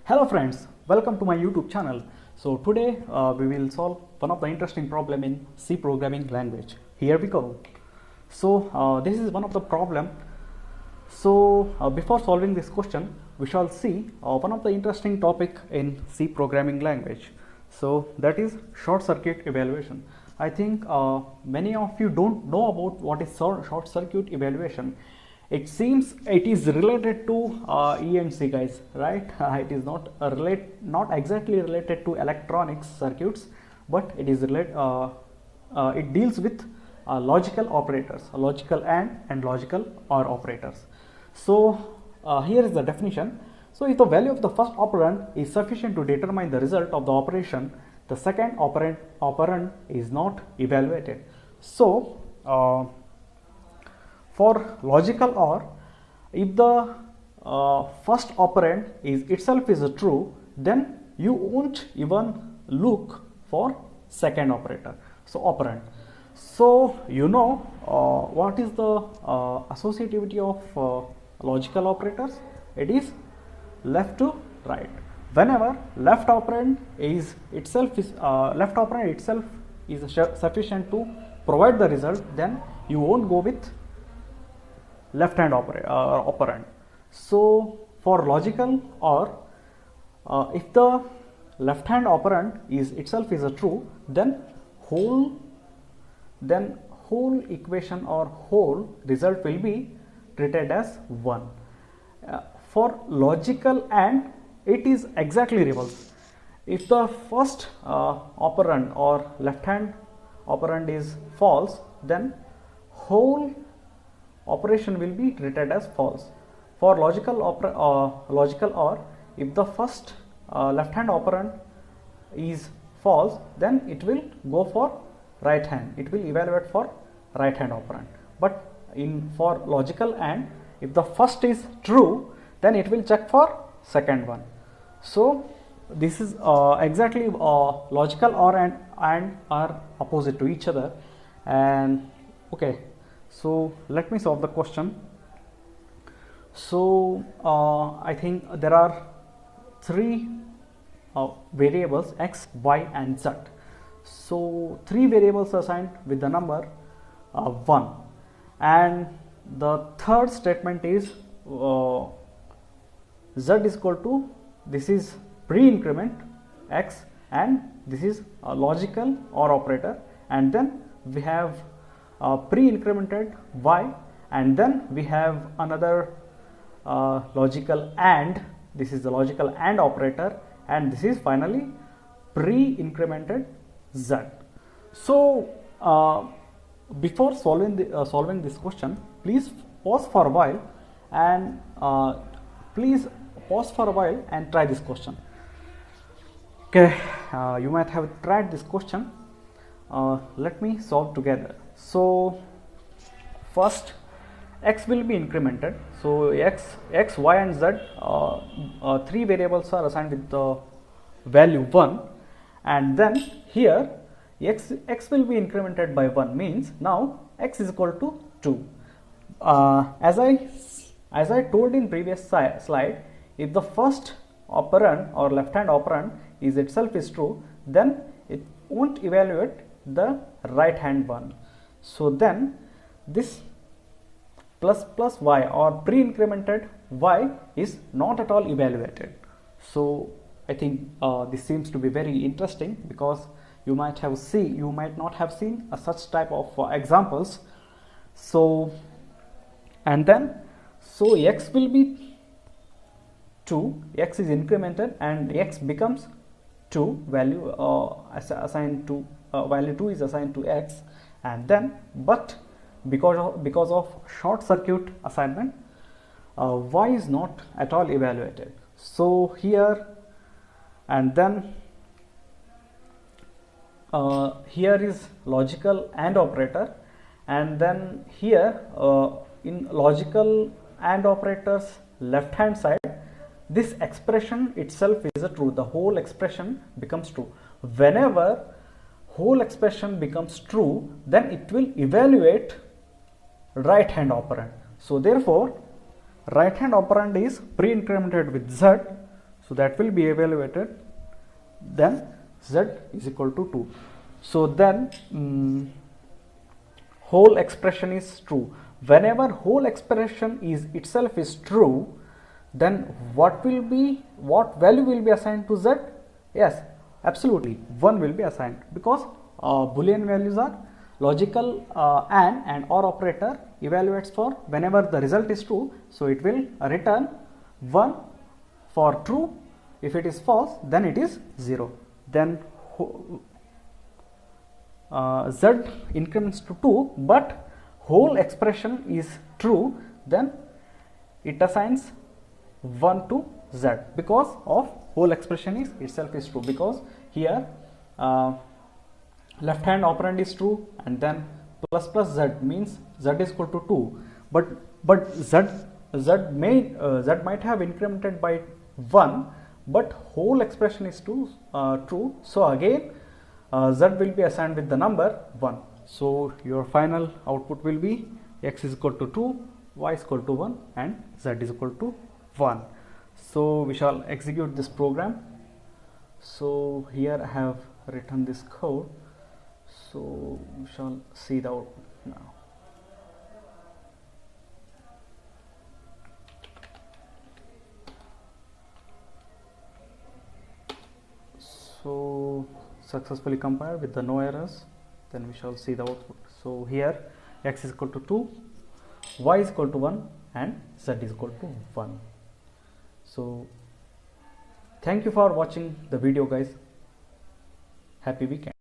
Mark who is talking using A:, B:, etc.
A: Hello friends, welcome to my YouTube channel. So today we will solve one of the interesting problem in C programming language. Here we go. So this is one of the problem. So before solving this question, we shall see one of the interesting topic in C programming language. So that is short circuit evaluation. I think many of you don't know about what is short circuit evaluation. It seems it is related to E and C, guys, right? It is not not exactly related to electronics circuits, but it is it deals with logical operators, logical and logical OR operators. So here is the definition. So if the value of the first operand is sufficient to determine the result of the operation, the second operand is not evaluated. So for logical OR, if the first operand is itself is true, then you won't even look for second operator, so operand. So you know what is the associativity of logical operators? It is left to right. Whenever left operand itself is sufficient to provide the result, then you won't go with left hand operand. So for logical OR, if the left hand operand is itself is a true, then whole equation or whole result will be treated as 1. For logical AND, it is exactly reverse. If the first operand or left hand operand is false, then whole operation will be treated as false. For logical OR, if the first left hand operand is false, then it will go for right hand. It will evaluate for right hand operand. But for logical AND, if the first is true, then it will check for second one. So this is exactly logical OR and are opposite to each other. And okay, so let me solve the question. So I think there are three variables x, y and z. So three variables assigned with the number 1, and the third statement is z is equal to, this is pre-increment x and this is a logical OR operator, and then we have pre-incremented y, and then we have another logical AND, this is the logical AND operator, and this is finally pre-incremented z. So before solving this question, please pause for a while and try this question. Okay, you might have tried this question. Let me solve together. So first, x will be incremented. So x, y and z, three variables are assigned with the value 1, and then here x will be incremented by 1, means now x is equal to 2. As I told in previous slide, if the first operand or left hand operand is itself is true, then it won't evaluate the right hand one. So then this plus y or pre-incremented y is not at all evaluated. So I think this seems to be very interesting, because you might not have seen such type of examples. So and then so x will be 2, x is incremented and x becomes 2, value assigned to value 2 is assigned to x, and then but because of short circuit assignment, y is not at all evaluated. So here, and then here is logical AND operator, and then here in logical AND operators left hand side, this expression itself is a true, the whole expression becomes true. Whenever whole expression becomes true, then it will evaluate right hand operand. So therefore right hand operand is pre-incremented with z, so that will be evaluated, then z is equal to 2. So then whole expression is true. Whenever whole expression is itself is true, then what value will be assigned to z? Yes, absolutely 1 will be assigned, because Boolean values are logical. And or operator evaluates for whenever the result is true, so it will return 1 for true. If it is false, then it is 0. Then z increments to 2, but whole expression is true, then it assigns 1 to z, because of whole expression is itself is true, because here left hand operand is true, and then plus plus z means z is equal to 2, but z might have incremented by 1, but whole expression is true, so again z will be assigned with the number 1. So your final output will be x is equal to 2, y is equal to 1, and z is equal to 1. So we shall execute this program. So here I have written this code, so we shall see the output now. So successfully compiled with the no errors, then we shall see the output. So here x is equal to 2, y is equal to 1, and z is equal to 1. So thank you for watching the video, guys. Happy weekend.